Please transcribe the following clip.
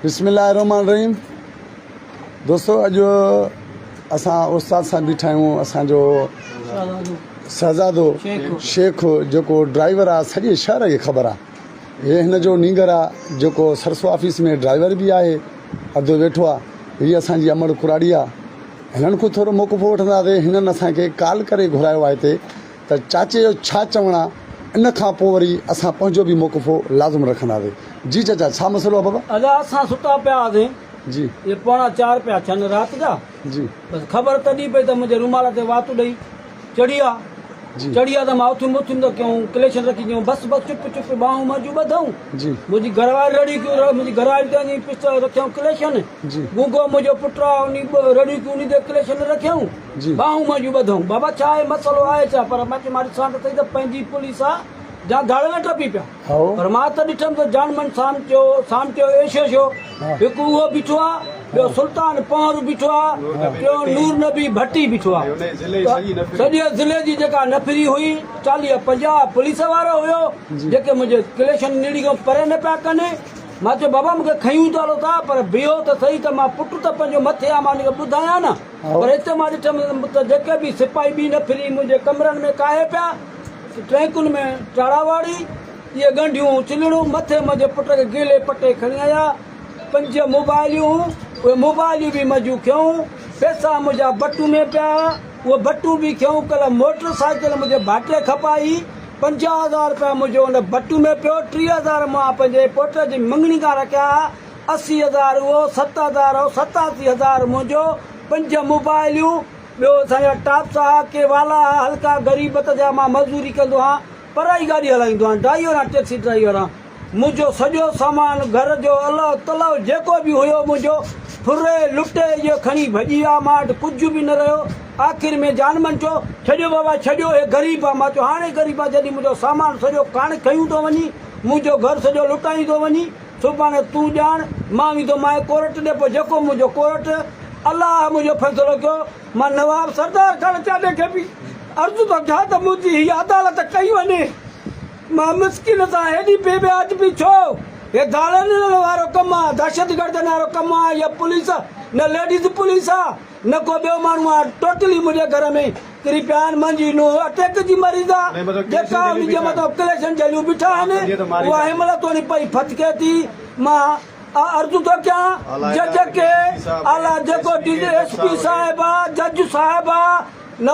बिस्मिल्लाहिर्रहमानिर्रहीम। दोस्तों अॼु असां उस्ताद सां बीठा आहियूं। असांजो शहज़ादो शेख जेको ड्राइवर आहे सॼे शहर खे ख़बर आहे। हे हिन जो नींगर आहे जेको सरसो ऑफिस में ड्राइवर बि आहे, अधु वेठो आहे। हीअ असांजी अमड़ कुराड़ी आहे। हिननि खां थोरो मौक़फ़ो वठंदासीं। हिननि असांखे कॉल करे घुरायो आहे हिते त चाचे जो छा चवणु आहे, इन खां पोइ वरी असां पंहिंजो बि मौक़फ़ो लाज़िम रखंदासीं। जी चाचा, छा मसइलो आहे बाबा? अदा असां सुता पिया हुआसीं जी ये 3:45 पिया थियनि राति जा। जी बसि ख़बर तॾहिं पई त मुंहिंजे रुमाल ते वातू ॾेई चढ़ी आहे। जी चढ़ी आहे त मां उथियुमि त कयूं कलेक्शन रखी कयूं बसि चुप चुप बाहूं मजू ॿधऊं। जी मुंहिंजी घरवारी रड़ी कयूं, मुंहिंजी घरवारी ते वञी पिस्टल रखियऊं कलेक्शन। जी गूगो मुंहिंजो पुटु आहे उन रड़ी कयूं उन ते कलेक्शन रखियऊं। जी बाहूं मजू ॿधऊं। बाबा छा आहे मसइलो आहे छा? पर मां ॾिसां त सही त पंहिंजी पुलिस आहे जा दाड़ न टपी पिया। हाँ। पर मां त ॾिठमि त जानमन सामटियो एशियो छो हिकु उहो बीठो आहे, ॿियो सुल्तान पहर बीठो आहे, ॿियो नूर नबी भट्टी बीठो आहे। सॼे ज़िले जी जेका नफ़री हुई 40-50 पुलिस वारो हुयो जेके मुंहिंजे कलेक्शन निड़ी खां परे न पिया कनि। मां चयो बाबा मूंखे खयूं था था, पर बीहो त सही त मां पुटु त पंहिंजो मथे आहे, मां हुनखे ॿुधायां न। पर हिते मां ॾिठमि त जेके बि सिपाही ॿी नफ़री मुंहिंजे कमरनि में काहे पिया, ट्रैकुनि में टाड़ावाड़ी, इहे गंढियूं चिलड़ूं, मथे मुंहिंजे पुट खे गेले पटे खणी आया। 5 मोबाइलियूं, उहे मोबाइलियूं बि मजू खयूं। पैसा मुंहिंजा बटू में पिया, उहे बटू बि खयूं। कल्ह मोटरसाइकिल मुंहिंजे भाइटे खपाई, 50,000 रुपया मुंहिंजो हुन बटू में पियो। 30,000 मां पंहिंजे पुट जी मंगणी खां रखिया, 80,000 उहो, 7,000 उहो, 87,000 मुंहिंजो, 5 मोबाइलियूं, ॿियो असांजा टॉप्स आहे, के वाला हल्का ग़रीबत जा। मां मज़दूरी कंदो आहियां, पराई गाॾी हलाईंदो आहियां, ड्राइवर आहियां, टैक्सी ड्राइवर आहियां। मुंहिंजो सॼो सामान घर जो अलाह तलाव जेको बि हुयो मुंहिंजो फुरे लुटे इहो खणी भॼी विया। मां वटि कुझु बि न रहियो। आख़िर में जानमन चयो छॾियो बाबा छॾियो, हे ग़रीब आहे। मां चयो हाणे ग़रीब आहे जॾहिं मुंहिंजो सामान सॼो कान खयूं थो वञी, मुंहिंजो घरु सॼो लुटाई थो वञी। सुभाणे तूं ॼाण मां वेंदो मां कोर्ट ॾे, पोइ जेको मुंहिंजो कोर्ट अलाह मुंहिंजो फ़ैसिलो कयो। मां नवाब सरदार खान चाॾे खे बि अर्ज़ु थो कयां त मुंहिंजी हीअ अदालत कई वञे। मां मिसकिन सां हेॾी बेब्याज बि छो? हे दाड़नि वारो कमु आहे, दहशतगर्दनि वारो कमु आहे। इहा पुलिस न लेडीज़ पुलिस आहे, न को ॿियो माण्हू आहे। टोटली मुंहिंजे घर में किरी पिया आहिनि। मुंहिंजी नूंहं अटैक जी मरीज़ आहे, जेका मुंहिंजे मथां कलेक्शन जलियूं बीठा आहिनि, उहा हिनमहिल थोरी पई फतके थी। मां अर्ज़ु थो कयां जज खे, आला जेको SP साहिब आहे, जज साहिब आहे,